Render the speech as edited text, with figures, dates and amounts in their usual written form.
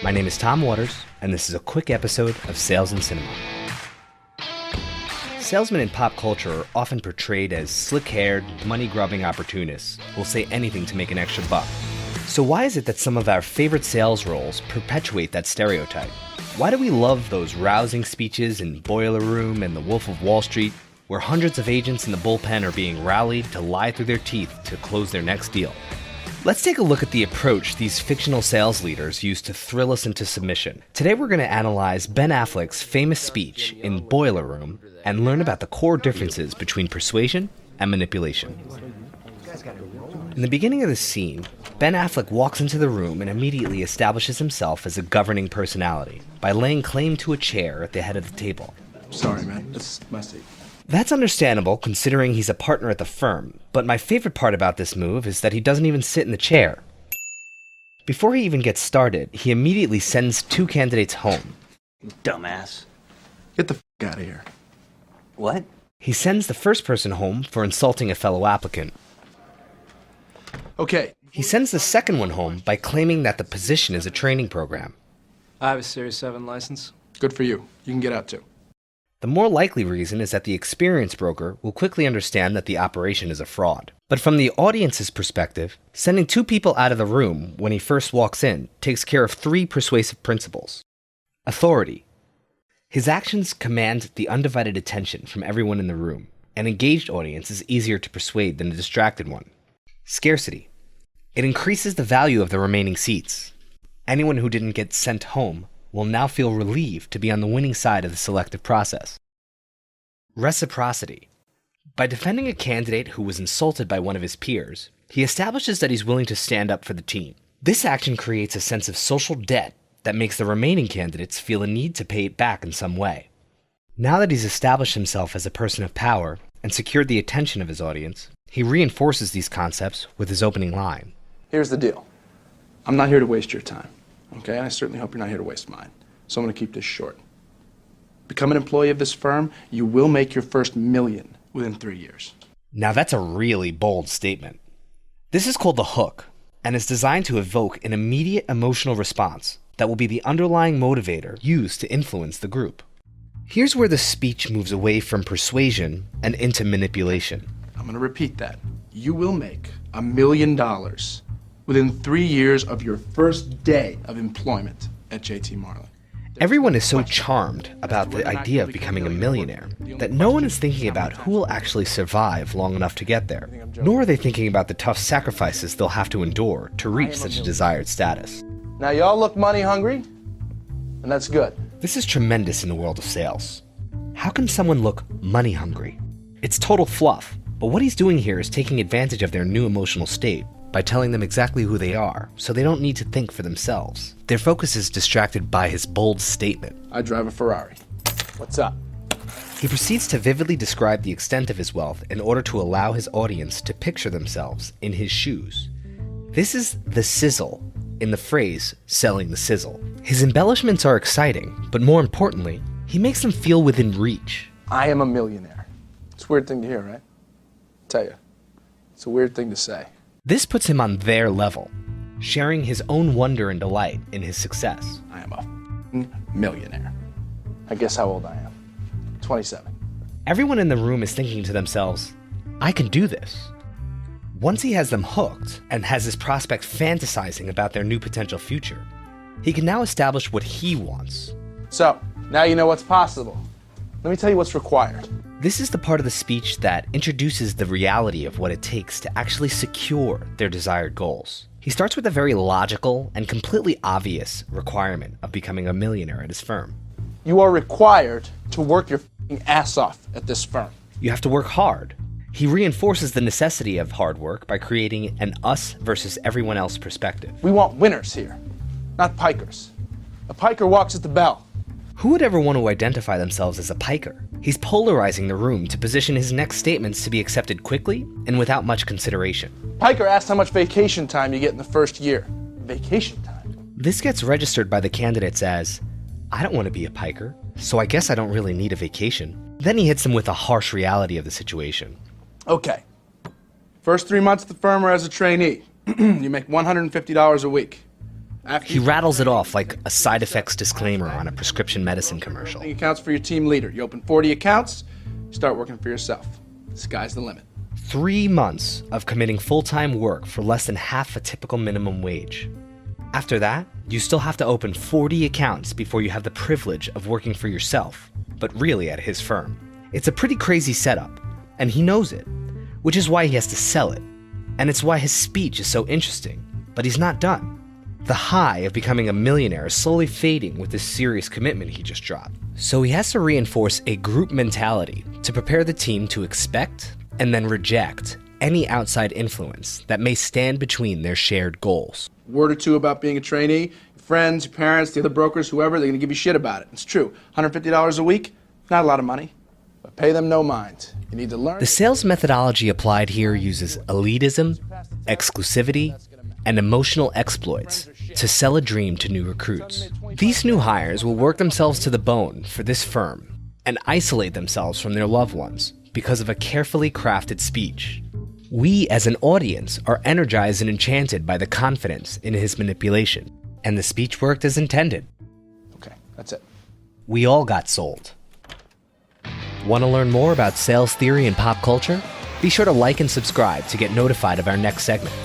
My name is Tom Waters, and this is a quick episode of Sales in Cinema. Salesmen in pop culture are often portrayed as slick-haired, money-grubbing opportunists who will say anything to make an extra buck. So why is it that some of our favorite sales roles perpetuate that stereotype? Why do we love those rousing speeches in Boiler Room and The Wolf of Wall Street, where hundreds of agents in the bullpen are being rallied to lie through their teeth to close their next deal? Let's take a look at the approach these fictional sales leaders use to thrill us into submission. Today we're going to analyze Ben Affleck's famous speech in Boiler Room and learn about the core differences between persuasion and manipulation. In the beginning of the scene, Ben Affleck walks into the room and immediately establishes himself as a governing personality by laying claim to a chair at the head of the table. Sorry, man. It's my seat. That's understandable considering he's a partner at the firm, but my favorite part about this move is that he doesn't even sit in the chair. Before he even gets started, he immediately sends two candidates home. Dumbass. Get the f*** out of here. What? He sends the first person home for insulting a fellow applicant. Okay. He sends the second one home by claiming that the position is a training program. I have a Series 7 license. Good for you. You can get out too. The more likely reason is that the experienced broker will quickly understand that the operation is a fraud. But from the audience's perspective, sending two people out of the room when he first walks in takes care of three persuasive principles. Authority. His actions command the undivided attention from everyone in the room. An engaged audience is easier to persuade than a distracted one. Scarcity. It increases the value of the remaining seats. Anyone who didn't get sent home will now feel relieved to be on the winning side of the selective process. Reciprocity. By defending a candidate who was insulted by one of his peers, he establishes that he's willing to stand up for the team. This action creates a sense of social debt that makes the remaining candidates feel a need to pay it back in some way. Now that he's established himself as a person of power and secured the attention of his audience, he reinforces these concepts with his opening line. Here's the deal. I'm not here to waste your time. Okay, and I certainly hope you're not here to waste mine. So I'm going to keep this short. Become an employee of this firm, you will make your first $1 million within 3 years. Now that's a really bold statement. This is called the hook, and is designed to evoke an immediate emotional response that will be the underlying motivator used to influence the group. Here's where the speech moves away from persuasion and into manipulation. I'm going to repeat that. You will make $1 million within 3 years of your first day of employment at JT Marlin. Everyone is so charmed about the idea of becoming a millionaire that no one is thinking about who will actually survive long enough to get there, nor are they thinking about the tough sacrifices they'll have to endure to reach such a desired status. Now y'all look money hungry, and that's good. This is tremendous in the world of sales. How can someone look money hungry? It's total fluff, but what he's doing here is taking advantage of their new emotional state by telling them exactly who they are, so they don't need to think for themselves. Their focus is distracted by his bold statement. I drive a Ferrari. What's up? He proceeds to vividly describe the extent of his wealth in order to allow his audience to picture themselves in his shoes. This is the sizzle in the phrase, selling the sizzle. His embellishments are exciting, but more importantly, he makes them feel within reach. I am a millionaire. It's a weird thing to hear, right? Tell you, it's a weird thing to say. This puts him on their level, sharing his own wonder and delight in his success. I am a millionaire. I guess how old I am. 27. Everyone in the room is thinking to themselves, I can do this. Once he has them hooked and has his prospect fantasizing about their new potential future, he can now establish what he wants. So, now you know what's possible. Let me tell you what's required. This is the part of the speech that introduces the reality of what it takes to actually secure their desired goals. He starts with a very logical and completely obvious requirement of becoming a millionaire at his firm. You are required to work your f***ing ass off at this firm. You have to work hard. He reinforces the necessity of hard work by creating an us versus everyone else perspective. We want winners here, not pikers. A piker walks at the bell. Who would ever want to identify themselves as a piker? He's polarizing the room to position his next statements to be accepted quickly and without much consideration. Piker asks how much vacation time you get in the first year. Vacation time? This gets registered by the candidates as, I don't want to be a piker, so I guess I don't really need a vacation. Then he hits them with the harsh reality of the situation. Okay. First 3 months at the firm or as a trainee, you make $150 a week. He rattles it off like a side effects disclaimer on a prescription medicine commercial. Accounts for your team leader. You open 40 accounts, you start working for yourself. The sky's the limit. 3 months of committing full-time work for less than half a typical minimum wage. After that, you still have to open 40 accounts before you have the privilege of working for yourself, but really at his firm. It's a pretty crazy setup, and he knows it, which is why he has to sell it. And it's why his speech is so interesting, but he's not done. The high of becoming a millionaire is slowly fading with this serious commitment he just dropped. So he has to reinforce a group mentality to prepare the team to expect and then reject any outside influence that may stand between their shared goals. Word or two about being a trainee, your friends, your parents, the other brokers, whoever, they're going to give you shit about it. It's true. $150 a week, not a lot of money, but pay them no mind. You need to learn. The sales methodology applied here uses elitism, exclusivity, and emotional exploits to sell a dream to new recruits. These new hires will work themselves to the bone for this firm and isolate themselves from their loved ones because of a carefully crafted speech. We as an audience are energized and enchanted by the confidence in his manipulation, and the speech worked as intended. Okay, that's it. We all got sold. Want to learn more about sales theory and pop culture? Be sure to like and subscribe to get notified of our next segment.